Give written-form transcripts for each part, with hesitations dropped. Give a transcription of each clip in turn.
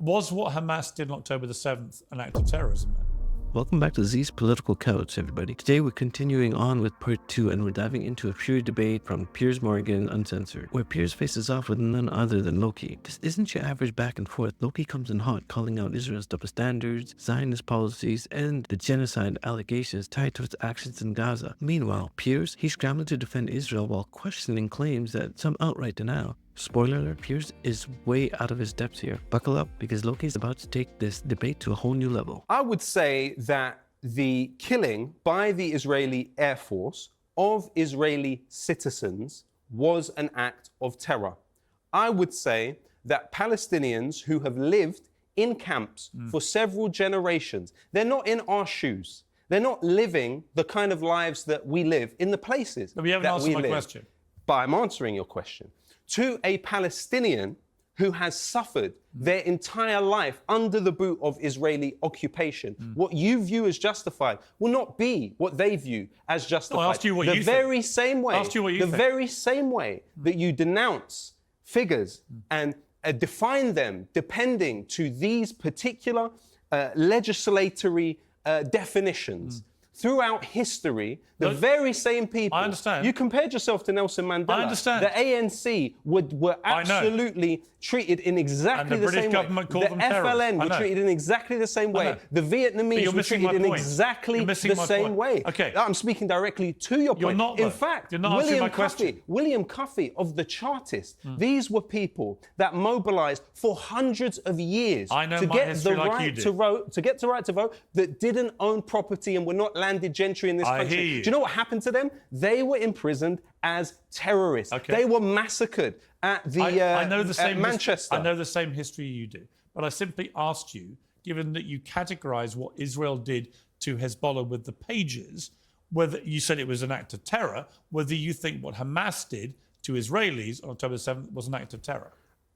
Was what Hamas did on October the 7th an act of terrorism? Welcome back to Zees Political Couch, everybody. Today we're continuing on with part 2 and we're diving into a pure debate from Piers Morgan, Uncensored, where Piers faces off with none other than Lowkey. This isn't your average back and forth. Lowkey comes in hot, calling out Israel's double standards, Zionist policies, and the genocide allegations tied to its actions in Gaza. Meanwhile, Piers, he's scrambling to defend Israel while questioning claims that some outright denial. Spoiler alert, Piers is way out of his depth here. Buckle up, because Lowkey is about to take this debate to a whole new level. I would say that the killing by the Israeli Air Force of Israeli citizens was an act of terror. I would say that Palestinians who have lived in camps for several generations, they're not in our shoes. They're not living the kind of lives that we live in the places But we haven't that answered we my live. question. But I'm answering your question. To a Palestinian who has suffered their entire life under the boot of Israeli occupation, what you view as justified will not be what they view as justified. No, I asked you what you think. The very same way, Asked you what you think. very same way that you denounce figures and define them depending to these particular legislatory definitions. Throughout history, the very same people. I understand. You compared yourself to Nelson Mandela. I understand. The ANC were absolutely treated in exactly the British same government way. called The them terrorists. FLN I were know. treated in exactly the same I way. know. The But Vietnamese you're were missing treated my in point. exactly You're missing the my same point. way. Okay. I'm speaking directly to your point. You're not, though. In fact, You're not answering my question. William Cuffey of the Chartists, these were people that mobilized for hundreds of years I know to my get history the like right you do. to vote, to get the right to vote, that didn't own property and were not landed gentry in this I country. hear you. Do you know what happened to them? They were imprisoned as terrorists. Okay. They were massacred at the I know the same at Manchester. I know the same history you do. But I simply asked you, given that you categorize what Israel did to Hezbollah with the pages, whether you said it was an act of terror, whether you think what Hamas did to Israelis on October 7th was an act of terror.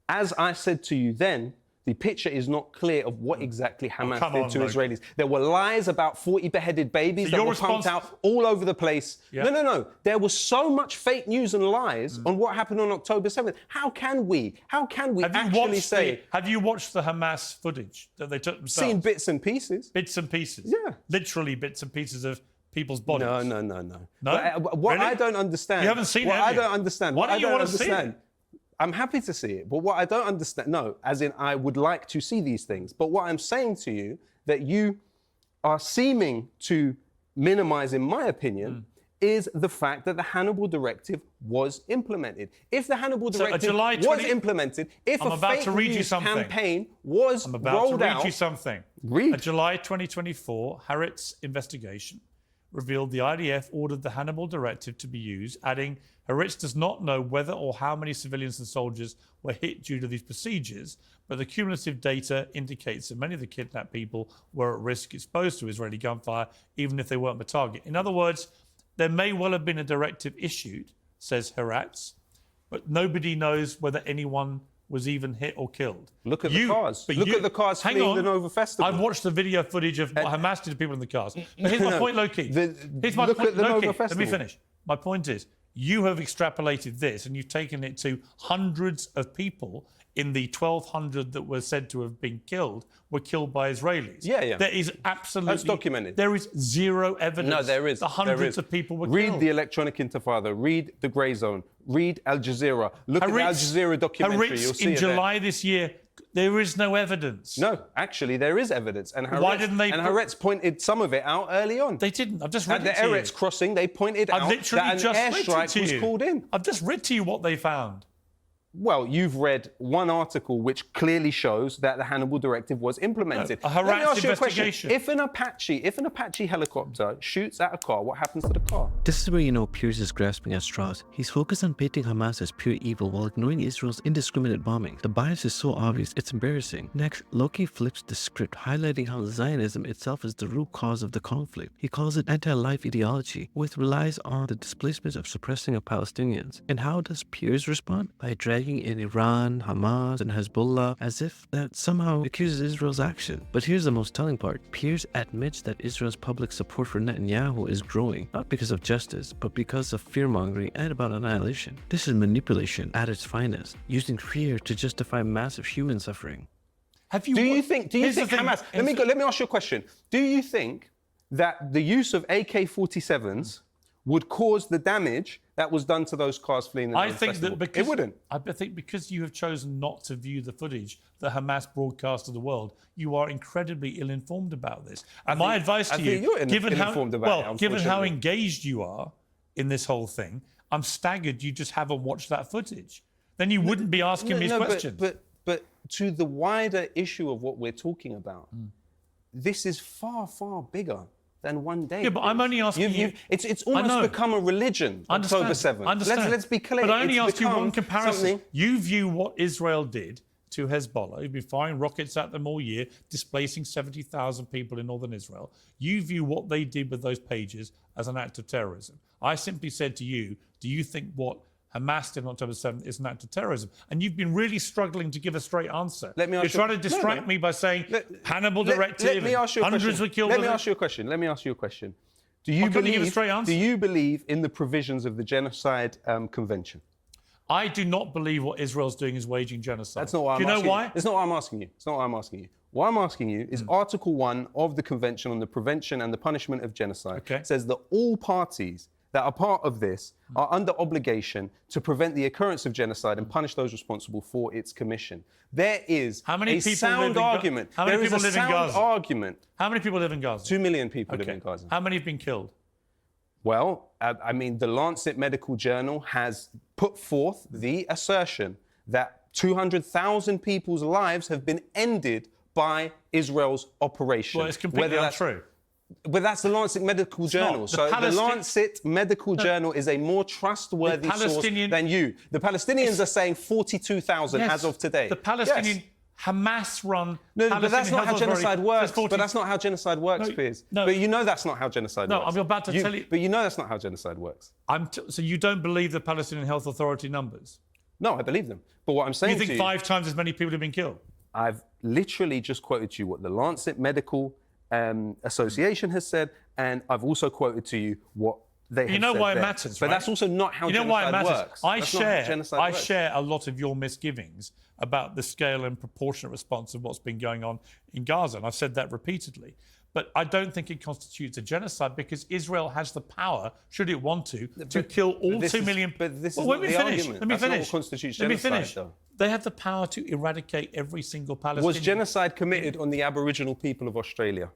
As I said to you then, the picture is not clear of what exactly Hamas come did on, to Lowkey. Israelis. There were lies about 40 beheaded babies So that your were pumped response- out all over the place. Yeah. No. There was so much fake news and lies on what happened on October 7th. How can we actually say... Have you watched the Hamas footage that they took themselves? Seen bits and pieces. Bits and pieces? Yeah. Literally bits and pieces of people's bodies? No. No? What Really? I don't understand... You haven't seen it, What have I you? don't understand... Why what don't I you don't want to see understand- it? I'm happy to see it, but what I don't understand, no, as in I would like to see these things, but what I'm saying to you, that you are seeming to minimize, in my opinion, is the fact that the Hannibal Directive was implemented. If the Hannibal Directive July was 20 implemented, if I'm a about fake to read you news something. campaign was I'm about rolled to read out... you something. Read. A July 2024 Haaretz investigation revealed the IDF ordered the Hannibal Directive to be used, adding, Haaretz does not know whether or how many civilians and soldiers were hit due to these procedures, but the cumulative data indicates that many of the kidnapped people were at risk exposed to Israeli gunfire, even if they weren't the target. In other words, there may well have been a directive issued, says Haaretz, but nobody knows whether anyone was even hit or killed. Look at the cars. but Look at the cars hang fleeing on. the Nova Festival. I've watched the video footage of what Hamas did to people in the cars. But here's my No, point, Lowkey. Here's my look point, at the Lowkey. Nova Let me Festival. finish. My point is, you have extrapolated this and you've taken it to hundreds of people in the 1,200 that were said to have been killed were killed by Israelis. Yeah. There is absolutely... That's documented. There is zero evidence. No, there is. The hundreds of people were read killed. the Electronic Intifada, read The Grey Zone, read Al Jazeera. Look at the Al Jazeera documentary, Haaretz you'll see in it there. July this year, there is no evidence. No, actually, there is evidence. And Haaretz, Why didn't they And put- Haaretz pointed some of it out early on. They didn't. I've just read At the it to you. Eretz crossing, they pointed I've out literally that an just read it airstrike to was you. called in. I've just read to you what they found. Well, you've read one article which clearly shows that the Hannibal Directive was implemented. No, a Let me Haaretz ask you a question. investigation. If an Apache helicopter shoots at a car, what happens to the car? This is where you know Piers is grasping at straws. He's focused on painting Hamas as pure evil while ignoring Israel's indiscriminate bombing. The bias is so obvious, it's embarrassing. Next, Lowkey flips the script, highlighting how Zionism itself is the root cause of the conflict. He calls it anti-life ideology, which relies on the displacement of suppressing of Palestinians. And how does Piers respond? By dragging in Iran, Hamas, and Hezbollah as if that somehow accuses Israel's action. But here's the most telling part. Piers admits that Israel's public support for Netanyahu is growing, not because of justice, but because of fear-mongering and about annihilation. This is manipulation at its finest, using fear to justify massive human suffering. Have you? Do you think Here's the thing, Hamas? Let me ask you a question. Do you think that the use of AK-47s would cause the damage that was done to those cars fleeing the I Noise think Festival? that because It wouldn't. I think because you have chosen not to view the footage that Hamas broadcast to the world, you are incredibly ill-informed about this. And my advice to you, you're given how ill-informed about it, given how unfortunately. engaged you are in this whole thing, I'm staggered you just haven't watched that footage. Then you wouldn't be asking me these questions. But to the wider issue of what we're talking about, this is far, far bigger than one day. Yeah, but I'm only asking you. It's almost become a religion. October 7th. Understand. Let's be clear. But I only It's asked you become one comparison. something- You view what Israel did to Hezbollah, who've been firing rockets at them all year, displacing 70,000 people in northern Israel. You view what they did with those pages as an act of terrorism. I simply said to you, do you think what Hamas did on October 7th is an act of terrorism? And you've been really struggling to give a straight answer. Let me ask You're trying to distract me by saying Hannibal Directive, let me ask you a hundreds question. were killed. Let me ask you a question. Do you couldn't give a straight answer. Do you believe in the provisions of the Genocide Convention? I do not believe what Israel's doing is waging genocide. That's not what I'm asking. Do you know why? It's not what I'm asking you. It's not what I'm asking you. What I'm asking you is Article 1 of the Convention on the Prevention and the Punishment of Genocide says that all parties that are part of this are under obligation to prevent the occurrence of genocide and punish those responsible for its commission. There is How many a people sound live in argument. How many There is people a live in sound Gaza? argument. How many people live in Gaza? 2 million people live in Gaza. How many have been killed? Well, I mean, the Lancet Medical Journal has put forth the assertion that 200,000 people's lives have been ended by Israel's operation. Well, it's completely untrue. But that's the Lancet Medical Journal. not. So the Lancet Medical Journal is a more trustworthy source than you. The Palestinians are saying 42,000 as of today. The Palestinian Hamas-run. No, but that's Palestinian not how Health genocide Authority works. But that's not how genocide works, Piers. no. But you know that's not how genocide works. No, I'm about to tell you. But you know that's not how genocide works. So you don't believe the Palestinian Health Authority numbers? No, I believe them. But what I'm saying You think to you, 5 times as many people have been killed? I've literally just quoted to you what the Lancet Medical Association has said, and I've also quoted to you what they have said. You know why it there. matters, But right? that's also not how You know genocide why it matters? works. That's not how genocide I works. share a lot of your misgivings about the scale and proportionate response of what's been going on in Gaza, and I've said that repeatedly. But I don't think it constitutes a genocide because Israel has the power, should it want to kill all 2 million. But this is Well, not let me the finish. argument. Let me That's not finish. what constitutes Let me genocide, finish. though. They have the power to eradicate every single Palestinian. Was genocide committed on the Aboriginal people of Australia?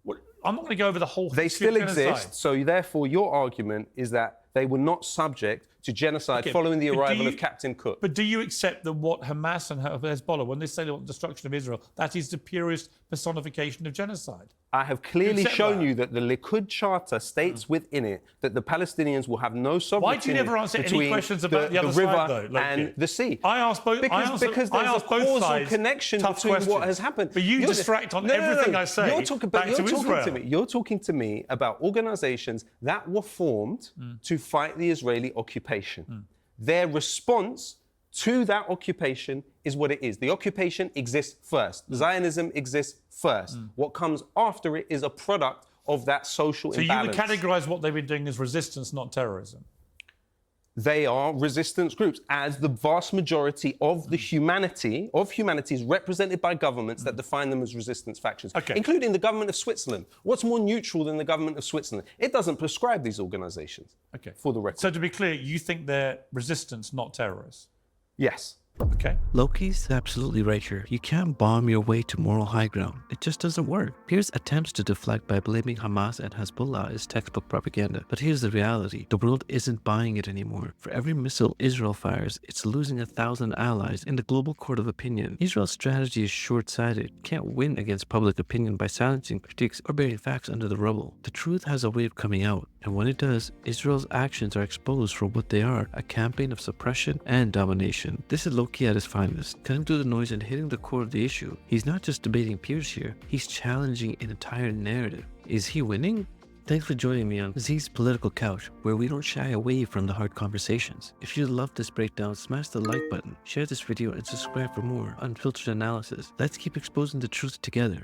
Well, I'm not going to go over the whole They history of still genocide. exist, so therefore your argument is that they were not subject to genocide following the but do arrival you- of Captain Cook. But do you accept that what Hamas and Hezbollah, when they say they want destruction of Israel, that is the purest personification of genocide? I have clearly accept shown that? you that the Likud Charter states within it that the Palestinians will have no sovereignty. Why do you never answer any between questions about the other river side, though, Lowkey? and the sea? I asked both. Because there's I a asked both causal sides connection tough between questions. what has happened. But you distract on everything I say You're talking, back to Israel. to me. You're talking to me about organisations that were formed to fight the Israeli occupation. Their response to that occupation is what it is. The occupation exists first. Zionism exists first. What comes after it is a product of that social So imbalance. you would categorise what they've been doing as resistance, not terrorism. They are resistance groups, as the vast majority of the humanity is represented by governments that define them as resistance factions, including the government of Switzerland. What's more neutral than the government of Switzerland? It doesn't prescribe these organisations. For the record. So to be clear, you think they're resistance, not terrorists? Yes. Okay. Lowkey's absolutely right here. You can't bomb your way to moral high ground. It just doesn't work. Piers attempts to deflect by blaming Hamas and Hezbollah as textbook propaganda. But here's the reality. The world isn't buying it anymore. For every missile Israel fires, it's losing 1,000 allies in the global court of opinion. Israel's strategy is short-sighted. It can't win against public opinion by silencing critiques or burying facts under the rubble. The truth has a way of coming out. And when it does, Israel's actions are exposed for what they are, a campaign of suppression and domination. This is Lowkey at his finest, cutting through the noise and hitting the core of the issue. He's not just debating Piers here, he's challenging an entire narrative. Is he winning? Thanks for joining me on Zees Political Couch, where we don't shy away from the hard conversations. If you love this breakdown, smash the like button, share this video, and subscribe for more unfiltered analysis. Let's keep exposing the truth together.